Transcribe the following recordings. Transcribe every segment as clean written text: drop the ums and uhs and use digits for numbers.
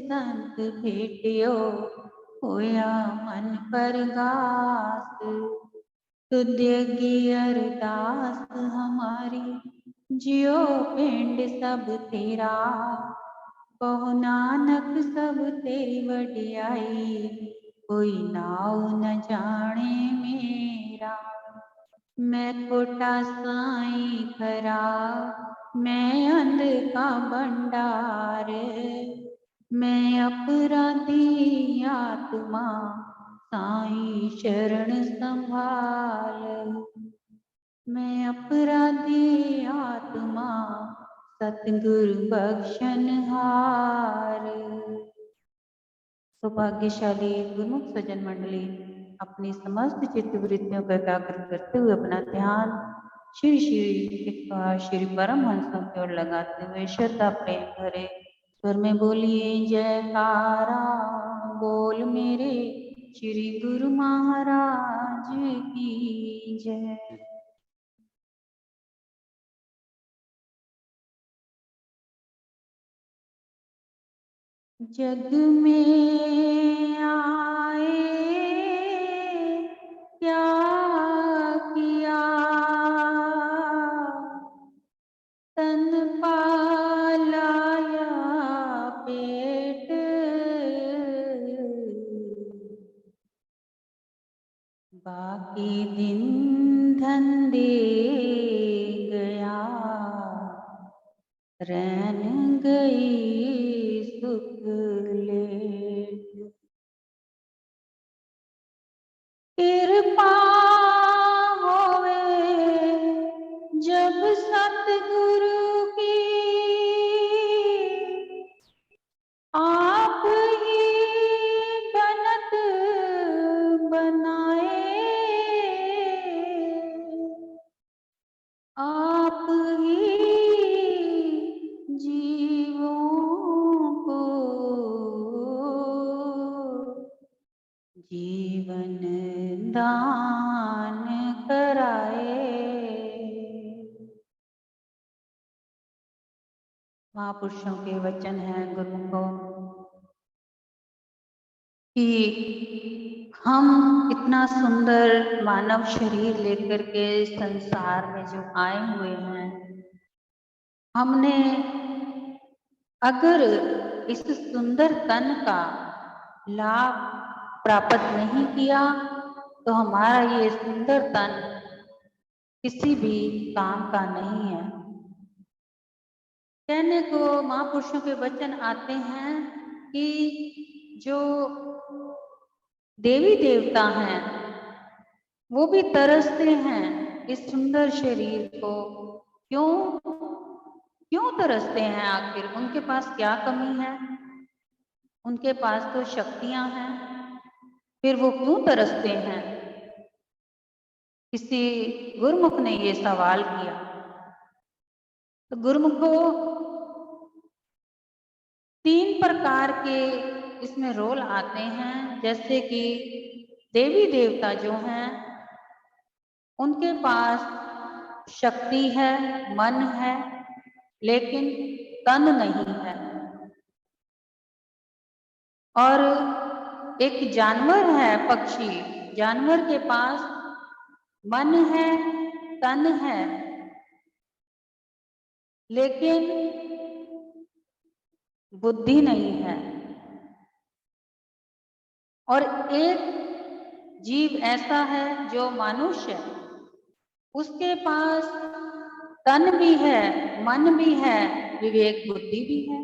संत भेटियो होया मन परगास। तुद्यगी अरदास हमारी जियो पिंड सब तेरा। कहो नानक सब तेरी वडियाई कोई नाव न जाने मेरा। मैं खोटा साई खरा मैं अंध का भंडार। मैं अपराधी आत्मा साई शरण संभाल। मैं अपराधी आत्मा सतगुरु बख्शन हार। सौभाग्यशाली गुरुमुख सज्जन मंडली अपनी समस्त चित्त वृत्तियों का एकाग्र करते हुए अपना ध्यान श्री श्री श्री परमहंसों की ओर लगाते हुए श्रद्धा प्रेम भरे स्वर में बोलिए जयकारा बोल मेरे श्री गुरु महाराज की जय। जग में आए क्या किया तन पालाया पेट। बाकी दिन धंधे गया रैन गई सुख लेट। कृपा होवे जब सतगुरु की आप ही बनत बनाए। आप ही जीवों को जीवन दान कराए। महापुरुषों के वचन हैं गुरुमुखों कि हम इतना सुंदर मानव शरीर लेकर के संसार में जो आए हुए हैं, हमने अगर इस सुंदर तन का लाभ प्राप्त नहीं किया तो हमारा ये सुंदर तन किसी भी काम का नहीं है। कहने को महापुरुषों के वचन आते हैं कि जो देवी देवता हैं वो भी तरसते हैं इस सुंदर शरीर को। क्यों तरसते हैं? आखिर उनके पास क्या कमी है? उनके पास तो शक्तियां हैं, फिर वो क्यों तरसते हैं? किसी गुरुमुख ने ये सवाल किया। तो गुरुमुखों, 3 प्रकार के इसमें रोल आते हैं। जैसे कि देवी देवता जो हैं उनके पास शक्ति है, मन है, लेकिन तन नहीं है। और एक जानवर है, पक्षी, जानवर के पास मन है, तन है, लेकिन बुद्धि नहीं है। और एक जीव ऐसा है जो मनुष्य है, उसके पास तन भी है, मन भी है, विवेक बुद्धि भी है।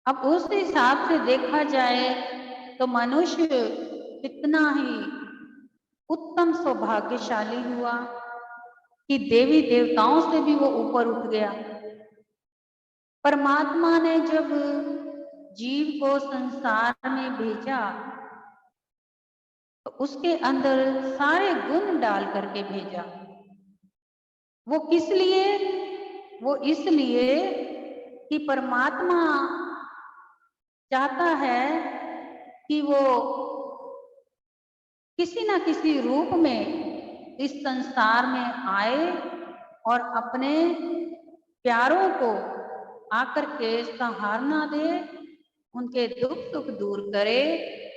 अब उस हिसाब से देखा जाए तो मनुष्य कितना ही उत्तम सौभाग्यशाली हुआ कि देवी देवताओं से भी वो ऊपर उठ गया। परमात्मा ने जब जीव को संसार में भेजा तो उसके अंदर सारे गुण डाल करके भेजा। वो किस लिए? वो इसलिए कि परमात्मा चाहता है कि वो किसी न किसी रूप में इस संसार में आए और अपने प्यारों को आकर के सहारना दे, उनके दुख सुख दूर करे,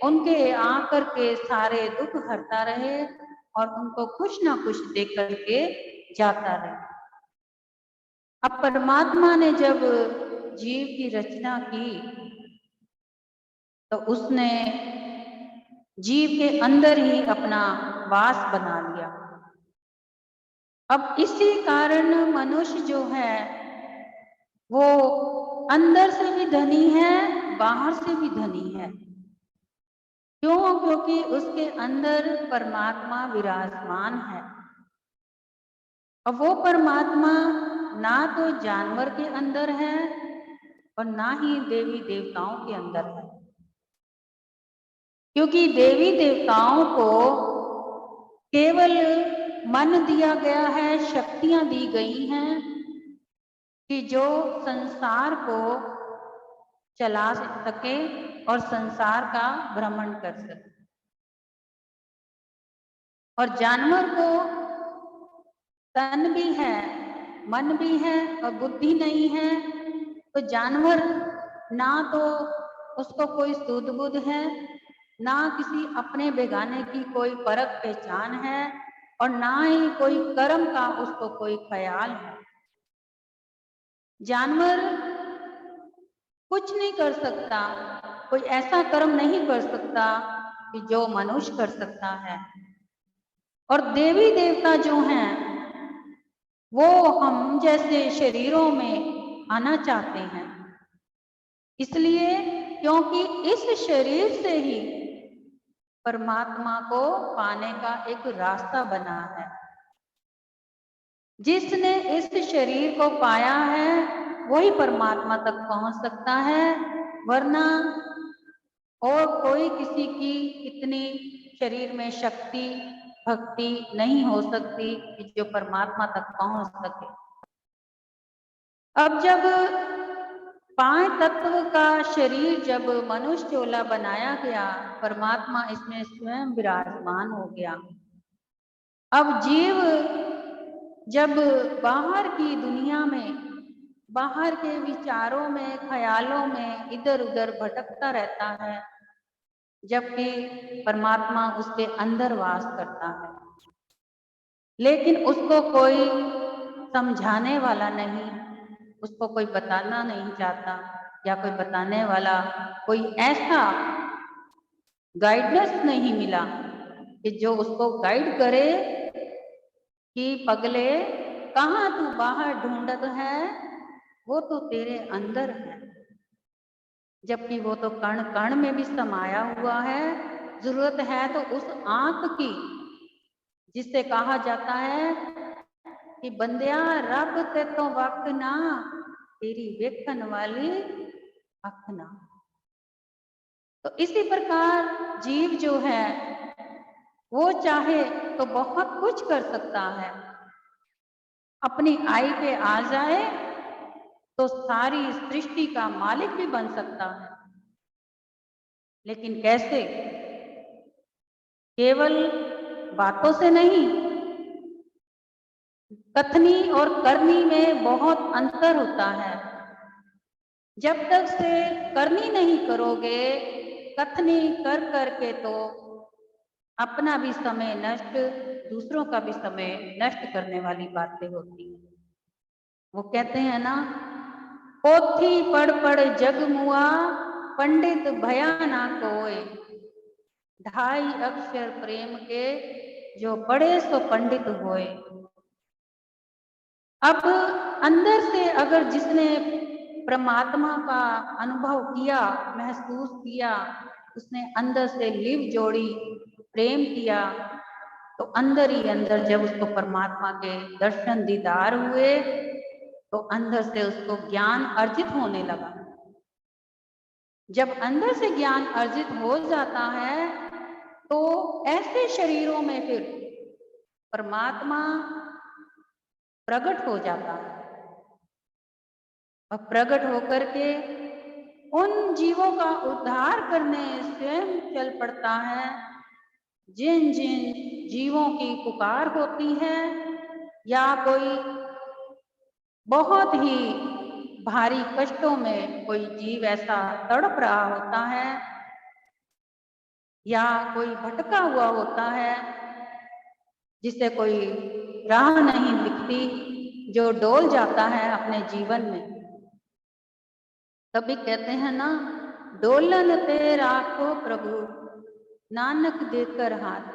उनके आकर के सारे दुख हरता रहे और उनको कुछ ना कुछ दे करके जाता रहे। अब परमात्मा ने जब जीव की रचना की तो उसने जीव के अंदर ही अपना वास बना लिया। अब इसी कारण मनुष्य जो है वो अंदर से भी धनी है, बाहर से भी धनी है। क्यों? क्योंकि उसके अंदर परमात्मा विराजमान है। अब वो परमात्मा ना तो जानवर के अंदर है और ना ही देवी देवताओं के अंदर है, क्योंकि देवी देवताओं को केवल मन दिया गया है, शक्तियां दी गई हैं कि जो संसार को चला सके और संसार का भ्रमण कर सके। और जानवर को तन भी है, मन भी है और बुद्धि नहीं है, तो जानवर ना तो उसको कोई सूध बुध है, ना किसी अपने बेगाने की कोई परख पहचान है और ना ही कोई कर्म का उसको कोई ख्याल है। जानवर कुछ नहीं कर सकता, कोई ऐसा कर्म नहीं कर सकता कि जो मनुष्य कर सकता है। और देवी देवता जो हैं वो हम जैसे शरीरों में आना चाहते हैं, इसलिए क्योंकि इस शरीर से ही परमात्मा को पाने का एक रास्ता बना है। जिसने इस शरीर को पाया है वही परमात्मा तक पहुंच सकता है, वरना और कोई किसी की इतनी शरीर में शक्ति भक्ति नहीं हो सकती कि जो परमात्मा तक पहुंच सके। अब जब 5 तत्व का शरीर जब मनुष्य चोला बनाया गया, परमात्मा इसमें स्वयं विराजमान हो गया। अब जीव जब बाहर की दुनिया में, बाहर के विचारों में, ख्यालों में इधर उधर भटकता रहता है, जबकि परमात्मा उसके अंदर वास करता है, लेकिन उसको कोई समझाने वाला नहीं, उसको कोई बताना नहीं चाहता, या कोई बताने वाला कोई ऐसा गाइडेंस नहीं मिला कि जो उसको गाइड करे कि पगले कहाँ तू बाहर ढूंढत है, वो तो तेरे अंदर है, जबकि वो तो कण कण में भी समाया हुआ है। जरूरत है तो उस आंख की, जिससे कहा जाता है कि बंदिया रब ते तो वक्त ना, तेरी वेखन वाली अख ना। तो इसी प्रकार जीव जो है वो चाहे तो बहुत कुछ कर सकता है, अपनी आई पे आ जाए तो सारी सृष्टि का मालिक भी बन सकता है, लेकिन कैसे? केवल बातों से नहीं, कथनी और करनी में बहुत अंतर होता है। जब तक से करनी नहीं करोगे, कथनी कर करके तो अपना भी समय नष्ट, दूसरों का भी समय नष्ट करने वाली बातें होती हैं। वो कहते हैं ना, पोथी पढ़ पढ़ जग मुआ, पंडित भया ना कोय, 2.5 अक्षर प्रेम के, जो पढ़े सो पंडित होए। अब अंदर से अगर जिसने परमात्मा का अनुभव किया, महसूस किया, उसने अंदर से लिव जोड़ी, प्रेम किया, तो अंदर ही अंदर जब उसको परमात्मा के दर्शन दीदार हुए तो अंदर से उसको ज्ञान अर्जित होने लगा। जब अंदर से ज्ञान अर्जित हो जाता है तो ऐसे शरीरों में फिर परमात्मा प्रकट हो जाता है, और प्रकट होकर के उन जीवों का उद्धार करने स्वयं चल पड़ता है। जिन जिन जीवों की पुकार होती है, या कोई बहुत ही भारी कष्टों में कोई जीव ऐसा तड़प रहा होता है या कोई भटका हुआ होता है जिसे कोई राह नहीं दिखती, जो डोल जाता है अपने जीवन में, तभी कहते हैं ना, डोलन ते राखो प्रभु नानक देकर हाथ।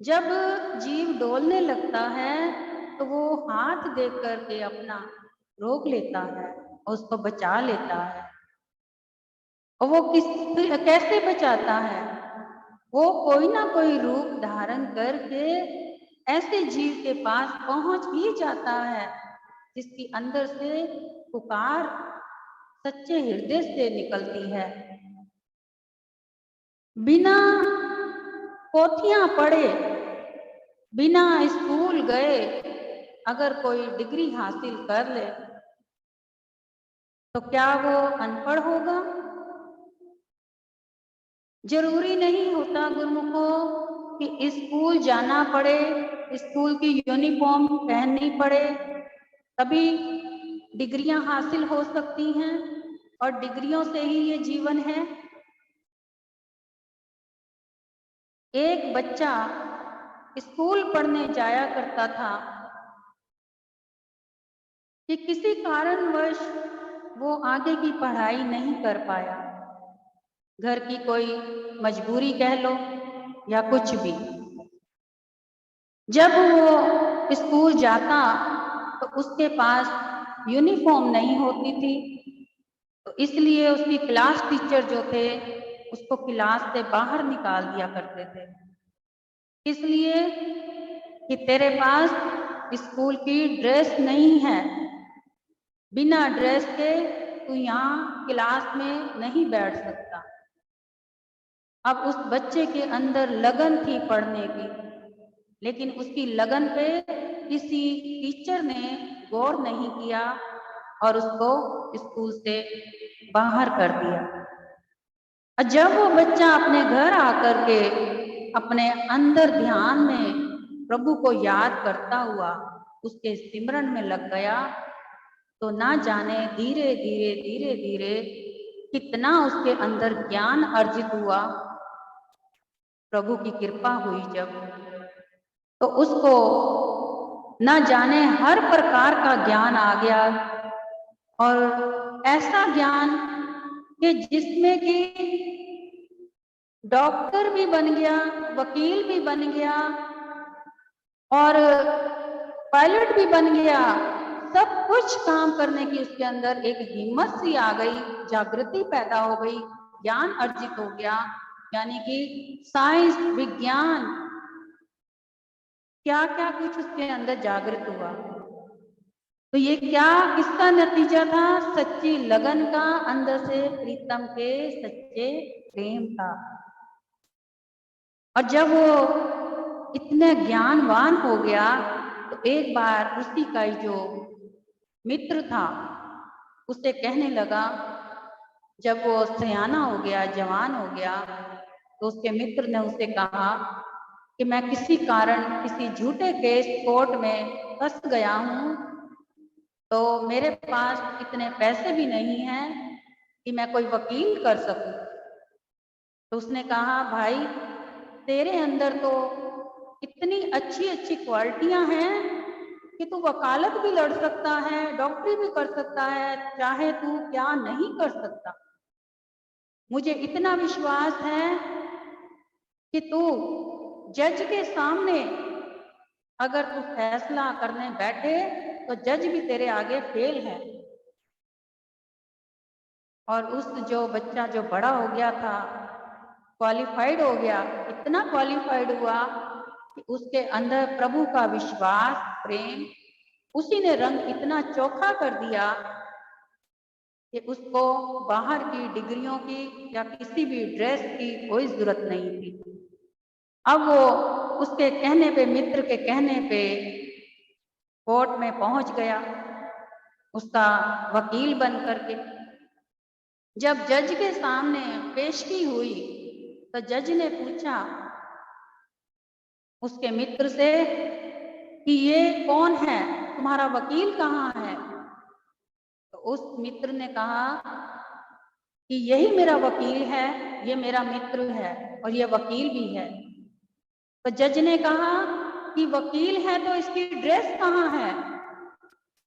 जब जीव डोलने लगता है तो वो हाथ दे करके अपना रोक लेता है और उसको बचा लेता है। और वो कैसे बचाता है? वो कोई ना कोई रूप धारण करके ऐसे जीव के पास पहुंच ही जाता है जिसकी अंदर से पुकार सच्चे हृदय से निकलती है। बिना पोथियां पढ़े, बिना स्कूल गए अगर कोई डिग्री हासिल कर ले तो क्या वो अनपढ़ होगा? जरूरी नहीं होता गुरुमुखों कि स्कूल जाना पड़े, स्कूल की यूनिफॉर्म पहननी पड़े तभी डिग्रियां हासिल हो सकती हैं और डिग्रियों से ही ये जीवन है। एक बच्चा स्कूल पढ़ने जाया करता था कि किसी कारणवश वो आगे की पढ़ाई नहीं कर पाया, घर की कोई मजबूरी कह लो या कुछ भी। जब वो स्कूल जाता तो उसके पास यूनिफॉर्म नहीं होती थी, तो इसलिए उसकी क्लास टीचर जो थे उसको क्लास से बाहर निकाल दिया करते थे, इसलिए कि तेरे पास स्कूल की ड्रेस नहीं है, बिना ड्रेस के तू यहाँ क्लास में नहीं बैठ सकता। अब उस बच्चे के अंदर लगन थी पढ़ने की, लेकिन उसकी लगन पे किसी टीचर ने गौर नहीं किया और उसको स्कूल से बाहर कर दिया। और जब वो बच्चा अपने घर आकर के अपने अंदर ध्यान में प्रभु को याद करता हुआ उसके सिमरन में लग गया, तो ना जाने धीरे धीरे धीरे धीरे कितना उसके अंदर ज्ञान अर्जित हुआ। प्रभु की कृपा हुई जब, तो उसको ना जाने हर प्रकार का ज्ञान आ गया और ऐसा ज्ञान कि जिसमें कि डॉक्टर भी बन गया, वकील भी बन गया और पायलट भी बन गया। सब कुछ काम करने की उसके अंदर एक हिम्मत सी आ गई, जागृति पैदा हो गई, ज्ञान अर्जित हो गया, यानी कि साइंस विज्ञान क्या क्या कुछ उसके अंदर जागृत हुआ। तो ये क्या किसका नतीजा था? सच्ची लगन का, अंदर से प्रीतम के सच्चे प्रेम का। और जब वो इतने ज्ञानवान हो गया तो एक बार उसी का जो मित्र था उससे कहने लगा, जब वो सयाना हो गया, जवान हो गया, तो उसके मित्र ने उसे कहा कि मैं किसी कारण किसी झूठे केस कोर्ट में फंस गया हूँ, तो मेरे पास इतने पैसे भी नहीं हैं कि मैं कोई वकील कर सकूं। तो उसने कहा, भाई तेरे अंदर तो इतनी अच्छी अच्छी क्वालिटियां हैं कि तू वकालत भी लड़ सकता है, डॉक्टरी भी कर सकता है, चाहे तू क्या नहीं कर सकता। मुझे इतना विश्वास है कि तू जज के सामने अगर तू फैसला करने बैठे तो जज भी तेरे आगे फेल है। और उस जो बच्चा जो बड़ा हो गया था, क्वालिफाइड हो गया, इतना क्वालिफाइड हुआ कि उसके अंदर प्रभु का विश्वास, प्रेम, उसी ने रंग इतना चोखा कर दिया कि उसको बाहर की डिग्रियों की या किसी भी ड्रेस की कोई जरूरत नहीं थी। अब वो उसके कहने पे, मित्र के कहने पे कोर्ट में पहुंच गया उसका वकील बन करके। जब जज के सामने पेशगी हुई तो जज ने पूछा उसके मित्र से कि ये कौन है, तुम्हारा वकील कहाँ है? उस मित्र ने कहा कि यही मेरा वकील है, ये मेरा मित्र है और ये वकील भी है। तो जज ने कहा कि वकील है तो इसकी ड्रेस कहाँ है,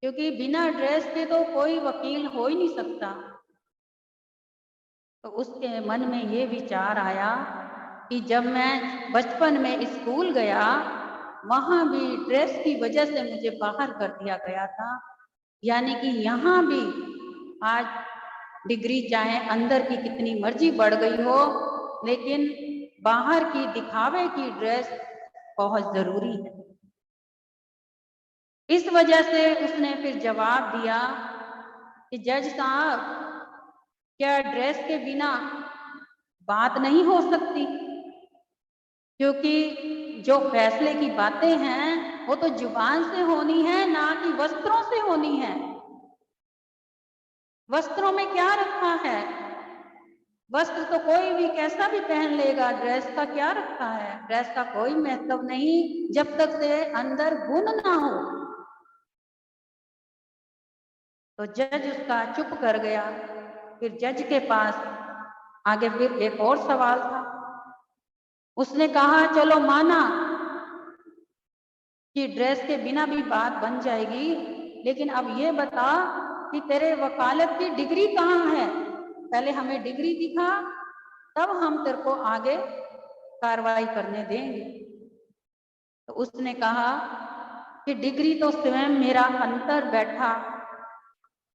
क्योंकि बिना ड्रेस के तो कोई वकील हो ही नहीं सकता। तो उसके मन में ये विचार आया कि जब मैं बचपन में स्कूल गया, वहां भी ड्रेस की वजह से मुझे बाहर कर दिया गया था, यानी कि यहाँ भी आज डिग्री चाहे अंदर की कितनी मर्जी बढ़ गई हो, लेकिन बाहर की दिखावे की ड्रेस बहुत जरूरी है। इस वजह से उसने फिर जवाब दिया कि जज साहब, क्या ड्रेस के बिना बात नहीं हो सकती, क्योंकि जो फैसले की बातें हैं वो तो जुबान से होनी है, ना कि वस्त्रों से होनी है। वस्त्रों में क्या रखा है? वस्त्र तो कोई भी कैसा भी पहन लेगा, ड्रेस का क्या रखा है? ड्रेस का कोई महत्व नहीं जब तक से अंदर गुण ना हो। तो जज उसका चुप कर गया। फिर जज के पास आगे फिर एक और सवाल था। उसने कहा चलो माना कि ड्रेस के बिना भी बात बन जाएगी, लेकिन अब ये बता कि तेरे वकालत की डिग्री कहाँ है? पहले हमें डिग्री दिखा, तब हम तेरे को आगे कार्रवाई करने देंगे। तो उसने कहा कि डिग्री तो स्वयं मेरा अंतर बैठा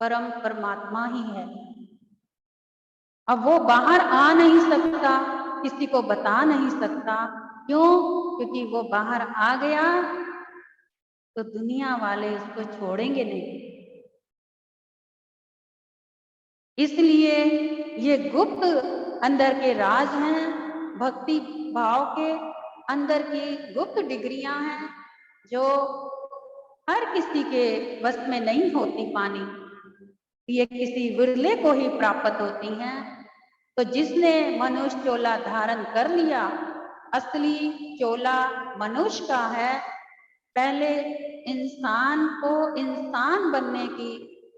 परम परमात्मा ही है। अब वो बाहर आ नहीं सकता, किसी को बता नहीं सकता। क्यों? क्योंकि वो बाहर आ गया तो दुनिया वाले उसको छोड़ेंगे नहीं। इसलिए ये गुप्त अंदर के राज हैं, भक्ति भाव के अंदर की गुप्त डिग्रियां हैं, जो हर किसी के बस में नहीं होती पानी, ये किसी विरले को ही प्राप्त होती हैं। तो जिसने मनुष्य चोला धारण कर लिया, असली चोला मनुष्य का है। पहले इंसान को इंसान बनने की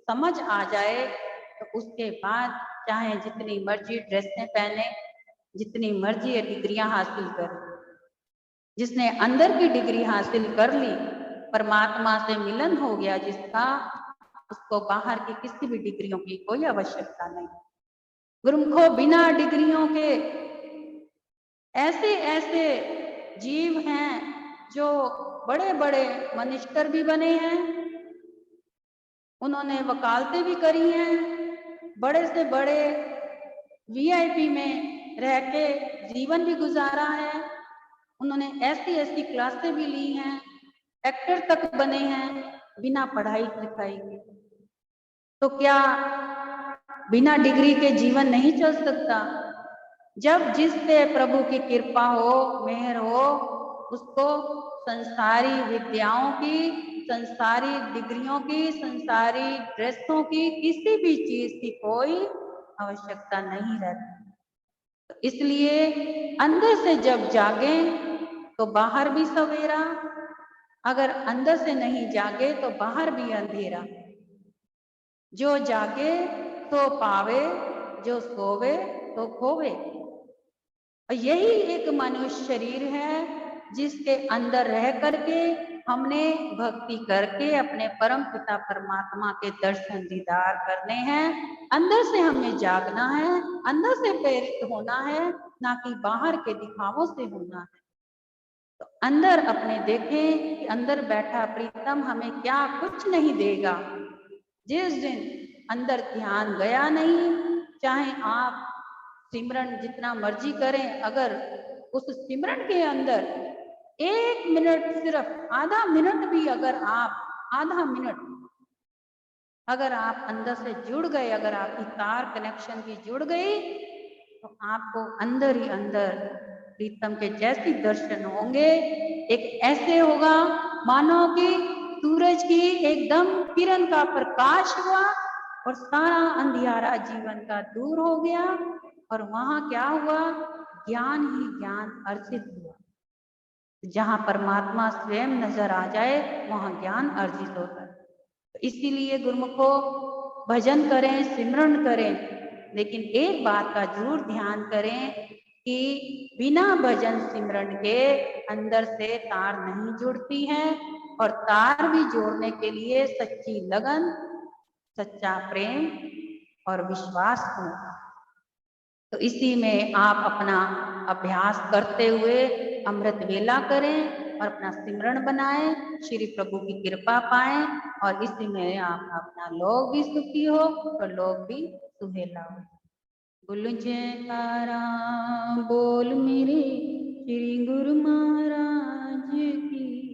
समझ आ जाए, तो उसके बाद चाहे जितनी मर्जी ड्रेसें पहने, जितनी मर्जी ये डिग्रियां हासिल करे। जिसने अंदर की डिग्री हासिल कर ली, परमात्मा से मिलन हो गया जिसका, उसको बाहर की किसी भी डिग्रियों की कोई आवश्यकता नहीं। गुरुमुखो, बिना डिग्रियों के ऐसे ऐसे जीव हैं जो बड़े बड़े मिनिस्टर भी बने हैं, उन्होंने वकालतें भी करी हैं, बड़े से बड़े वीआईपी में रह के जीवन भी गुजारा है, उन्होंने ऐसी ऐसी क्लासें भी ली हैं, एक्टर तक बने हैं बिना पढ़ाई लिखाई के। तो क्या बिना डिग्री के जीवन नहीं चल सकता? जब जिस पे प्रभु की कृपा हो, मेहर हो, उसको संसारी विद्याओं की, संसारी डिग्रियों की, संसारी ड्रेसों की, किसी भी चीज की कोई आवश्यकता नहीं रहती। तो इसलिए अंदर से जब जागे तो बाहर भी सवेरा, अगर अंदर से नहीं जागे तो बाहर भी अंधेरा। जो जागे तो पावे, जो सोवे तो खोवे। और यही एक मनुष्य शरीर है जिसके अंदर रह करके हमने भक्ति करके अपने परम पिता परमात्मा के दर्शन दीदार करने हैं। अंदर से हमें जागना है, अंदर से प्रेरित होना है, ना कि बाहर के दिखावों से होना है। तो अंदर अपने देखें कि अंदर बैठा प्रीतम हमें क्या कुछ नहीं देगा। जिस दिन अंदर ध्यान गया नहीं, चाहे आप सिमरन जितना मर्जी करें, अगर उस सिमरन के अंदर 1 मिनट, सिर्फ आधा मिनट भी, अगर आप आधा मिनट अगर आप अंदर से जुड़ गए, अगर आपकी तार कनेक्शन की जुड़ गई, तो आपको अंदर ही अंदर प्रीतम के जैसे दर्शन होंगे। एक ऐसे होगा मानो कि सूरज की एकदम किरण का प्रकाश हुआ और सारा अंधियारा जीवन का दूर हो गया, और वहां क्या हुआ? ज्ञान ही ज्ञान अर्जित हुआ। जहां परमात्मा स्वयं नजर आ जाए, वहां ज्ञान अर्जित होता है। तो इसीलिए गुरुमुखो, भजन करें, सिमरन करें, लेकिन एक बात का जरूर ध्यान करें कि बिना भजन सिमरन के अंदर से तार नहीं जुड़ती हैं, और तार भी जोड़ने के लिए सच्ची लगन, सच्चा प्रेम और विश्वास हो। तो इसी में आप अपना अभ्यास करते हुए अमृत वेला करें और अपना सिमरन बनाएं, श्री प्रभु की कृपा पाएं, और इसी में आप अपना लोग भी सुखी हो और लोग भी सुहेला हो। बोल जयकारा बोल मेरे श्री गुरु महाराज की।